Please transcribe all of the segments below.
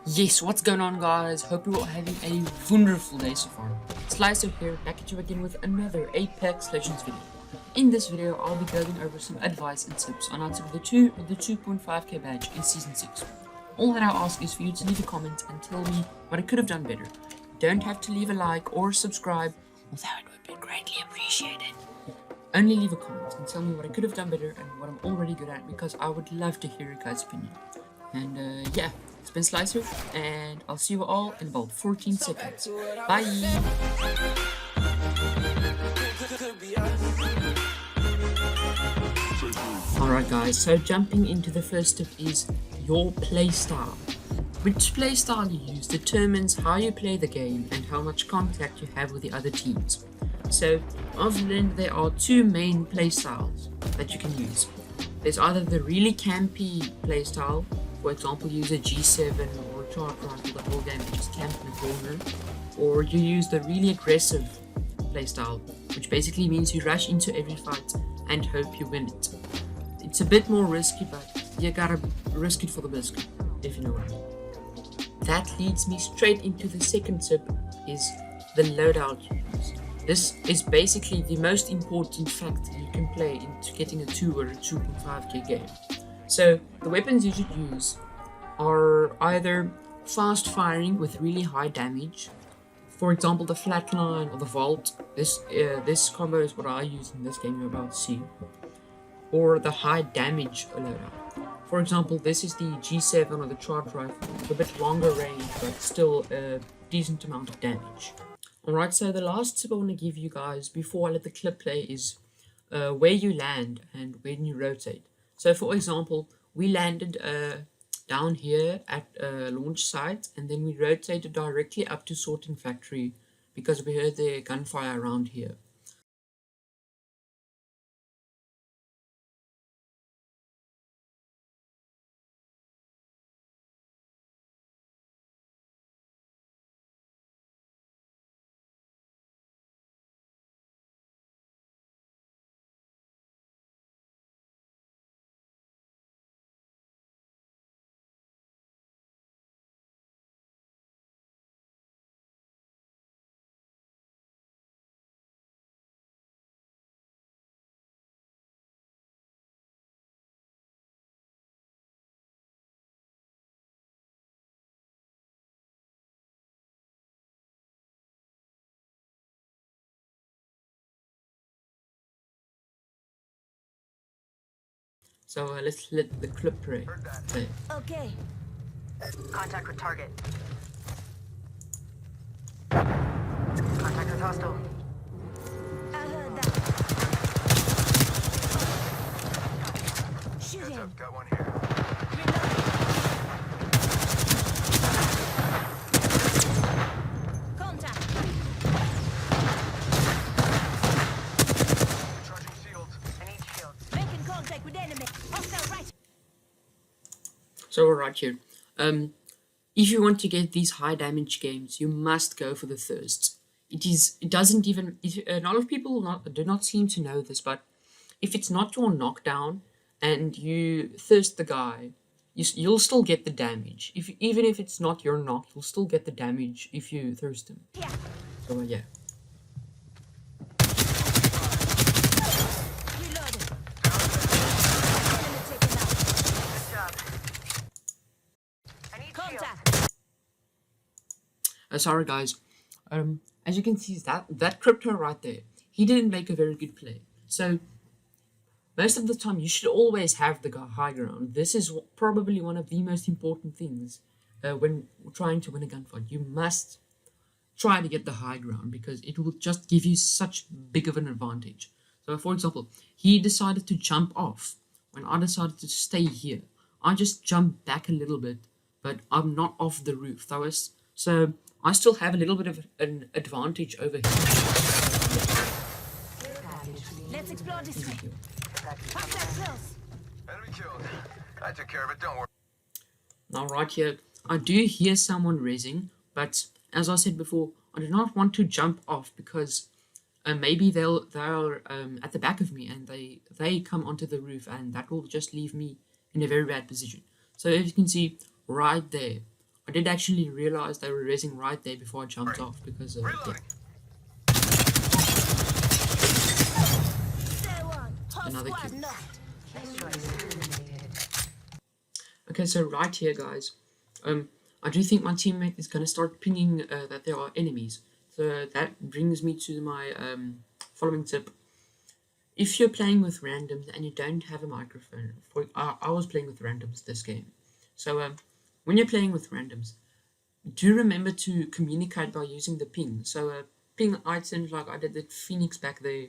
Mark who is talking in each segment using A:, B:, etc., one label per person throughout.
A: Yes, what's going on, guys? Hope you're all having a wonderful day so far. Slicer here, back at you again with another Apex Legends video. In this video, I'll be going over some advice and tips on how to get the 2.5k badge in Season 6. All that I ask is for you to leave a comment and tell me what I could have done better. You don't have to leave a like or subscribe, although it would be greatly appreciated. Only leave a comment and tell me what I could have done better and what I'm already good at, because I would love to hear your guys' opinion. And yeah, it's been Slicer, and I'll see you all in about 14 seconds. Bye! Alright guys, so jumping into the first tip is your playstyle. Which playstyle you use determines how you play the game and how much contact you have with the other teams. So I've learned there are two main playstyles that you can use. There's either the really campy playstyle, for example use a G7 or a charge rifle the whole game and just camp in the corner, or you use the really aggressive playstyle, which basically means you rush into every fight and hope you win it. It's a bit more risky, but you gotta risk it for the biscuit, if you know what I mean. That leads me straight into the second tip, is the loadout you use. This is basically the most important factor you can play into getting a 2 or a 2.5k game. So the weapons you should use are either fast firing with really high damage, for example the flatline or the vault. This combo is what I use in this game you're about to see, or the high damage loadout. For example, this is the G7 or the charge rifle, with a bit longer range but still a decent amount of damage. Alright, so the last tip I want to give you guys before I let the clip play is where you land and when you rotate. So for example, we landed down here at a launch site, and then we rotated directly up to sorting factory because we heard the gunfire around here. So let's let the clip play.
B: Okay.
C: Contact with target. Contact with hostile.
B: I heard that. Shooting.
D: I've got one here.
B: Contact.
D: Charging shields.
C: I need shields.
B: Making contact with enemy. Hostile right.
A: So we're right here. If you want to get these high damage games, you must go for the thirsts. It doesn't even, a lot of people do not seem to know this, but if it's not your knockdown and you thirst the guy, you'll still get the damage. Even if it's not your knock, you'll still get the damage if you thirst him.
B: Yeah.
A: So yeah.
B: Reloading. Enemy taken out.
C: Good job. I need shields.
B: Contact.
A: Sorry guys. As you can see, that crypto right there, he didn't make a very good play. So most of the time, you should always have the high ground. This is probably one of the most important things when trying to win a gunfight. You must try to get the high ground because it will just give you such big of an advantage. So for example, he decided to jump off when I decided to stay here. I just jumped back a little bit, but I'm not off the roof. So I still have a little bit of an advantage over here.
B: Let's explore this way. Contact close.
D: Enemy killed. I took care of it, don't worry.
A: Now right here, I do hear someone raising, but as I said before, I do not want to jump off because maybe they're at the back of me and they come onto the roof, and that will just leave me in a very bad position. So as you can see right there, I did actually realize they were raising right there before I jumped off because yeah.
D: Reloading.
B: Stay one. Whole
A: Another
B: squad
A: kill.
B: knocked.
A: Okay, so right here, guys, I do think my teammate is gonna start pinging that there are enemies. So that brings me to my following tip. If you're playing with randoms and you don't have a microphone, I was playing with randoms this game. So when you're playing with randoms, do remember to communicate by using the ping. So ping items like I did that Phoenix back there,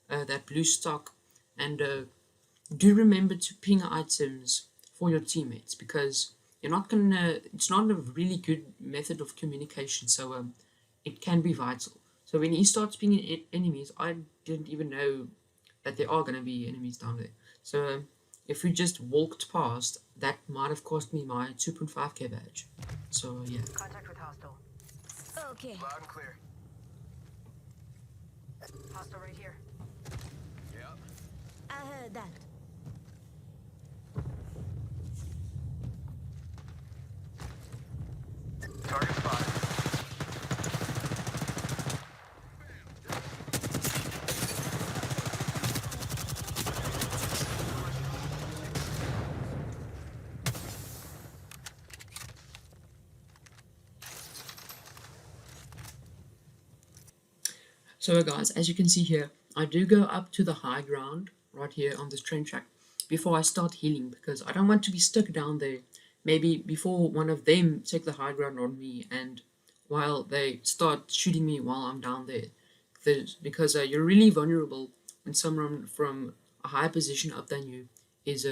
A: that blue stock, and do remember to ping items for your teammates because you're not gonna. It's not a really good method of communication. So it can be vital. So when he starts pinging enemies, I didn't even know that there are gonna be enemies down there. So if we just walked past, that might have cost me my 2.5k badge. So yeah.
C: Contact with hostile.
B: Okay.
D: Loud and clear.
C: Hostile right here.
D: Yep.
B: I heard that.
D: Target spotted.
A: So guys, as you can see here, I do go up to the high ground right here on this train track before I start healing because I don't want to be stuck down there. Maybe before one of them take the high ground on me and while they start shooting me while I'm down there. Because you're really vulnerable when someone from a higher position up than you is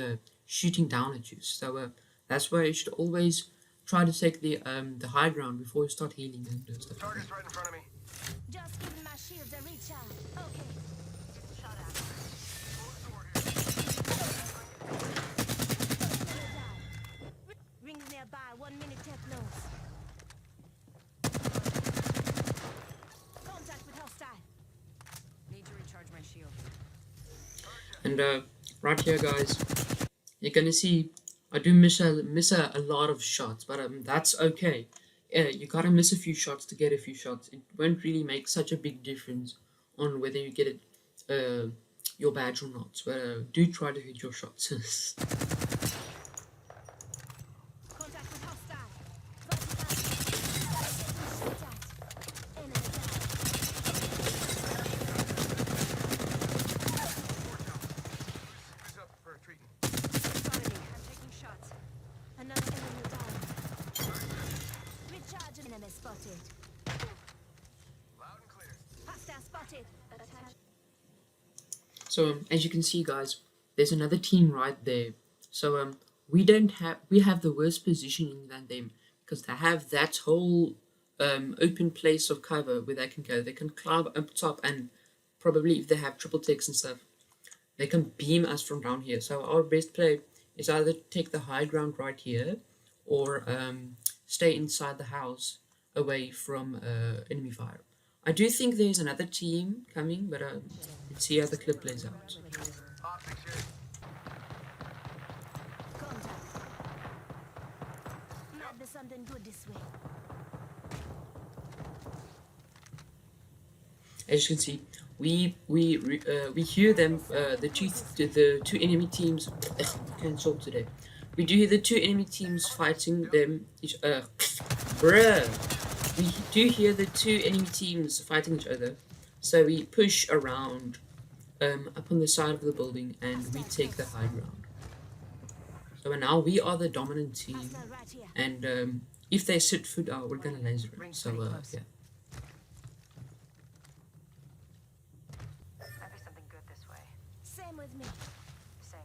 A: shooting down at you. So that's why you should always try to take the high ground before you start healing and stuff like that.
D: Target's right in front of me.
B: Just giving my shields a recharge. Okay.
C: Shot at.
D: Full sword here.
B: Rings nearby. 1 minute technos. Contact with hostile.
C: Need to recharge my shield.
A: And right here, guys, you're gonna see I do miss a lot of shots, but that's okay. You gotta miss a few shots to get a few shots. It won't really make such a big difference on whether you get your badge or not. But do try to hit your shots.
B: Contact with hostile. Shoot at. Enemy
D: Who's up for treating?
C: Spotted me. I'm taking shots.
B: down. Another enemy down. Recharge. Enemy spotted.
D: Loud and clear.
B: Hostile spotted. Attack.
A: So as you can see, guys, there's another team right there. So we have the worst positioning than them because they have that whole open place of cover where they can go. They can climb up top and probably if they have triple takes and stuff, they can beam us from down here. So our best play is either take the high ground right here or stay inside the house away from enemy fire. I do think there's another team coming, but let's see how the clip plays out.
D: Optics here.
B: Contact. Might be something good this way.
A: As you can see, we hear them the two enemy teams. Can't talk today. We do hear the two enemy teams fighting them. Bruh. We do hear the two enemy teams fighting each other. So we push around up on the side of the building and we take the high ground. So now we are the dominant team.
B: Hostile right here.
A: And if they sit foot out, we're gonna laser it.
C: Rings
A: So
C: pretty close.
A: yeah.
C: Might be something good this way.
B: Same with me.
C: Same.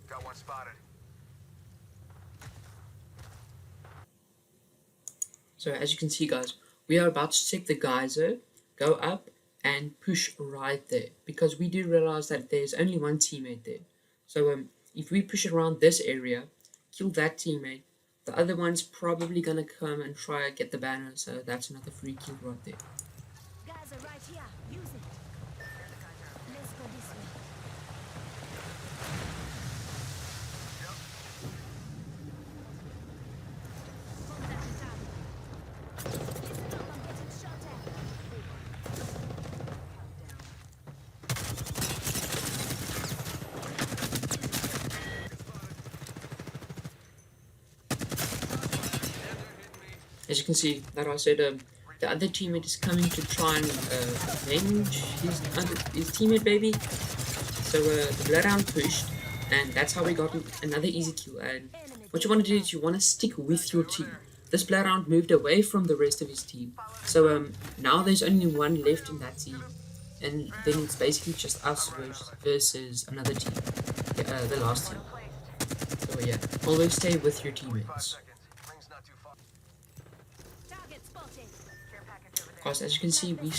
D: Got one spotted.
A: So as you can see, guys, we are about to take the geyser, go up and push right there because we do realize that there's only one teammate there. So if we push around this area, kill that teammate, the other one's probably gonna come and try and get the banner. So that's another free kill right there.
B: Guys are right here. Use it. Let's go this way.
A: as you can see, that I said, the other teammate is coming to try and avenge his teammate, baby. So the bloodhound pushed, and that's how we got another easy kill. And what you want to do is you want to stick with your team. This bloodhound moved away from the rest of his team, so now there's only one left in that team, and then it's basically just us versus another team, the last team. So yeah, always stay with your teammates.
D: Ring's not too far.
B: Target spotted.
C: Care package over there.
A: Guys, as you can see, we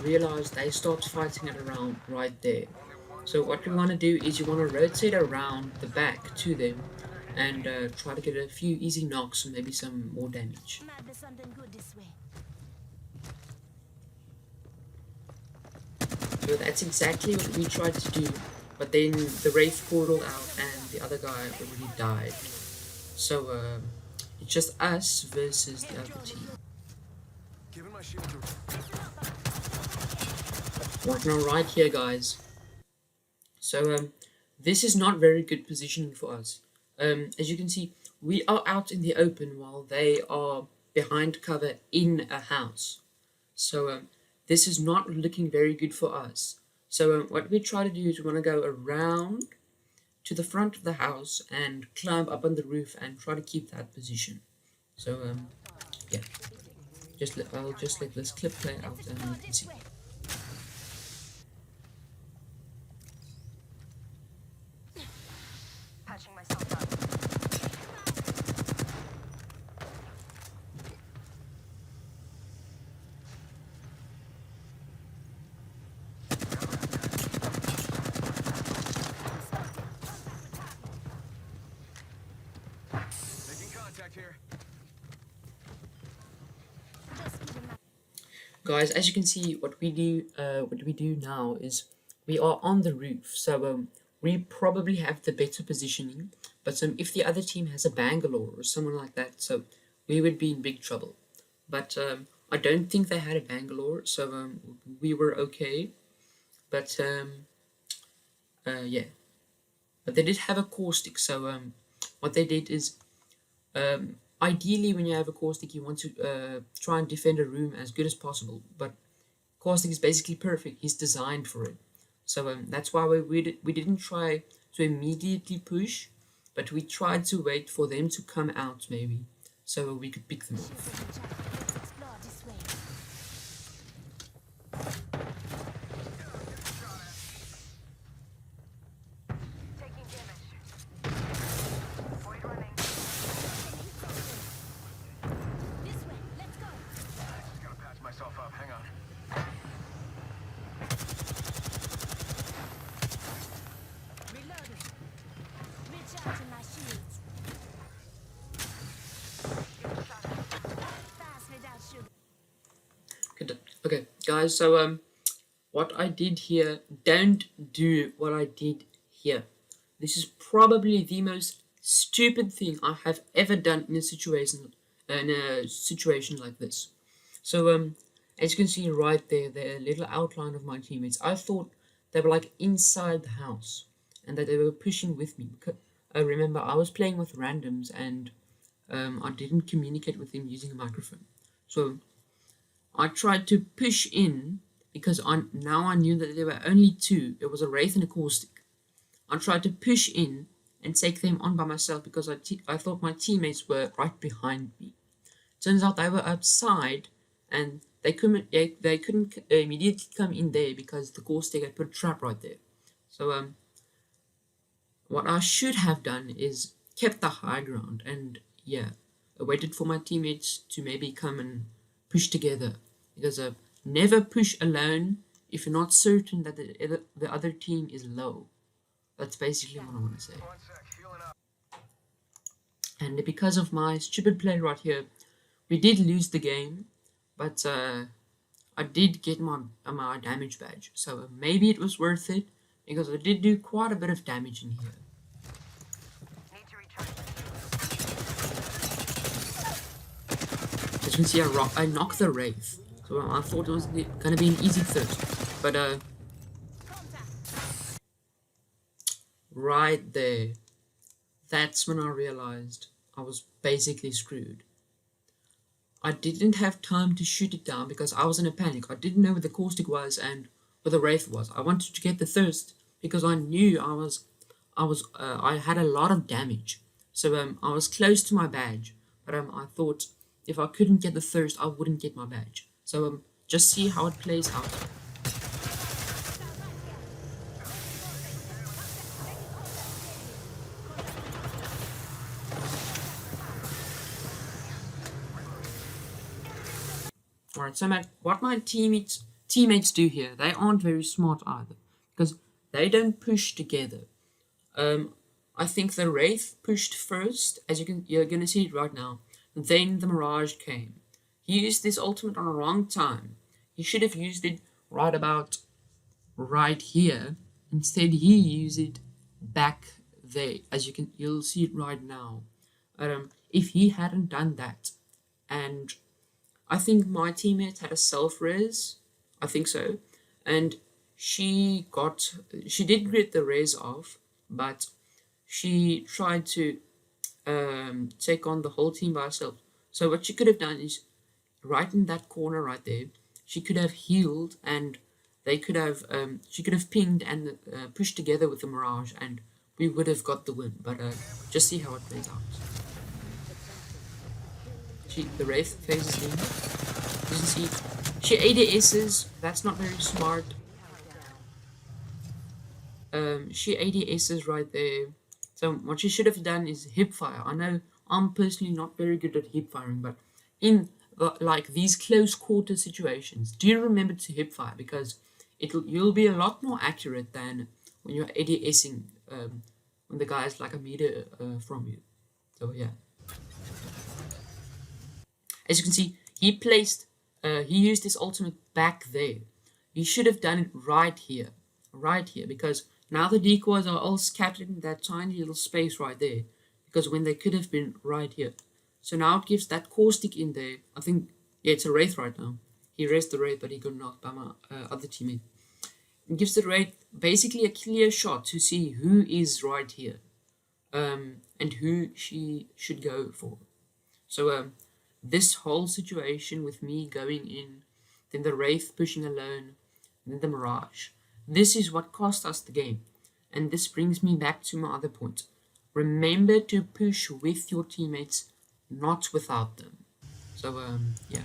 A: realized they start fighting it around right there. So what you want to do is you want to rotate around the back to them and try to get a few easy knocks and maybe some more damage.
B: Might be something good this way.
A: So that's exactly what we tried to do, but then the Wraith portaled out and the other guy already died. So it's just us versus the other team.
D: Giving my shield to.
A: Right now, right here, guys. So this is not very good positioning for us. As you can see, we are out in the open while they are behind cover in a house. So this is not looking very good for us. So what we try to do is we want to go around to the front of the house and climb up on the roof and try to keep that position. So yeah, I'll just let this clip play out and you can see.
C: Patching myself up.
D: Making contact here.
B: Just giving my
A: Guys, as you can see, what we do now is we are on the roof, so we probably have the better positioning. But if the other team has a Bangalore or someone like that, so we would be in big trouble. But I don't think they had a Bangalore, so we were okay. But yeah, but they did have a caustic. So what they did is ideally, when you have a caustic, you want to try and defend a room as good as possible. But caustic is basically perfect. He's designed for it. So that's why we didn't try to immediately push, but we tried to wait for them to come out maybe, so we could pick them off.
B: Let's explore this way.
C: Taking damage. Void running.
B: This way. Let's go.
D: Just gotta patch myself up. Hang on.
B: Reloading. Recharging my shields. Fast without sugar.
A: Good. Okay, guys. So what I did here, don't do what I did here. This is probably the most stupid thing I have ever done in a situation like this. So as you can see right there, the little outline of my teammates, I thought they were like inside the house and that they were pushing with me. Because I remember I was playing with randoms and I didn't communicate with them using a microphone. So I tried to push in because now I knew that there were only two. It was a Wraith and a Caustic. I tried to push in and take them on by myself because I thought my teammates were right behind me. Turns out they were outside and they couldn't immediately come in there because the Caustic had put a trap right there. So what I should have done is kept the high ground and yeah, I waited for my teammates to maybe come and push together, because never push alone if you're not certain that the other team is low. That's basically what I want to say.
D: 1 sec. Healing up.
A: And because of my stupid play right here, we did lose the game, but I did get my damage badge, so maybe it was worth it because I did do quite a bit of damage in here.
C: Need to recharge.
A: As you can see, I knocked the Wraith, so I thought it was gonna be an easy third, but right there, that's when I realized I was basically screwed. I didn't have time to shoot it down because I was in a panic. I didn't know where the caustic was and where the wraith was. I wanted to get the thirst because I knew I had a lot of damage. So I was close to my badge, but I thought if I couldn't get the thirst, I wouldn't get my badge. So just see how it plays out. Alright, so what my teammates do here, they aren't very smart either, because they don't push together. I think the Wraith pushed first, as you're gonna see it right now. Then the Mirage came. He used this ultimate on the wrong time. He should have used it right about right here. Instead, he used it back there, as you'll see it right now. If he hadn't done that, and I think my teammate had a self-res, I think so, and she did get the res off, but she tried to take on the whole team by herself. So what she could have done is, right in that corner right there, she could have healed, and she could have pinged and pushed together with the Mirage, and we would have got the win. But just see how it plays out. The Wraith phases in. You can see she ADSs. That's not very smart. She ADSs right there. So what she should have done is hip fire. I know I'm personally not very good at hip firing, but in like these close quarter situations, do remember to hip fire, because you'll be a lot more accurate than when you're ADSing when the guy's like a meter from you. So yeah. As you can see, he used his ultimate back there. He should have done it right here, because now the decoys are all scattered in that tiny little space right there, because when they could have been right here. So now it gives that caustic in there. I think, yeah, it's a Wraith right now. He raised the Wraith, but he got knocked by my other teammate. It gives the Wraith basically a clear shot to see who is right here, and who she should go for. So this whole situation with me going in, then the Wraith pushing alone, then the Mirage. This is what cost us the game. And this brings me back to my other point. Remember to push with your teammates, not without them. So, yeah.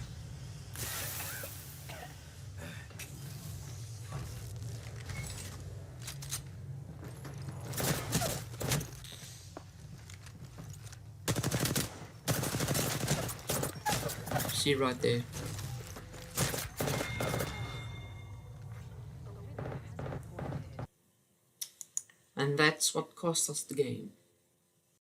A: See right there. And that's what cost us the game.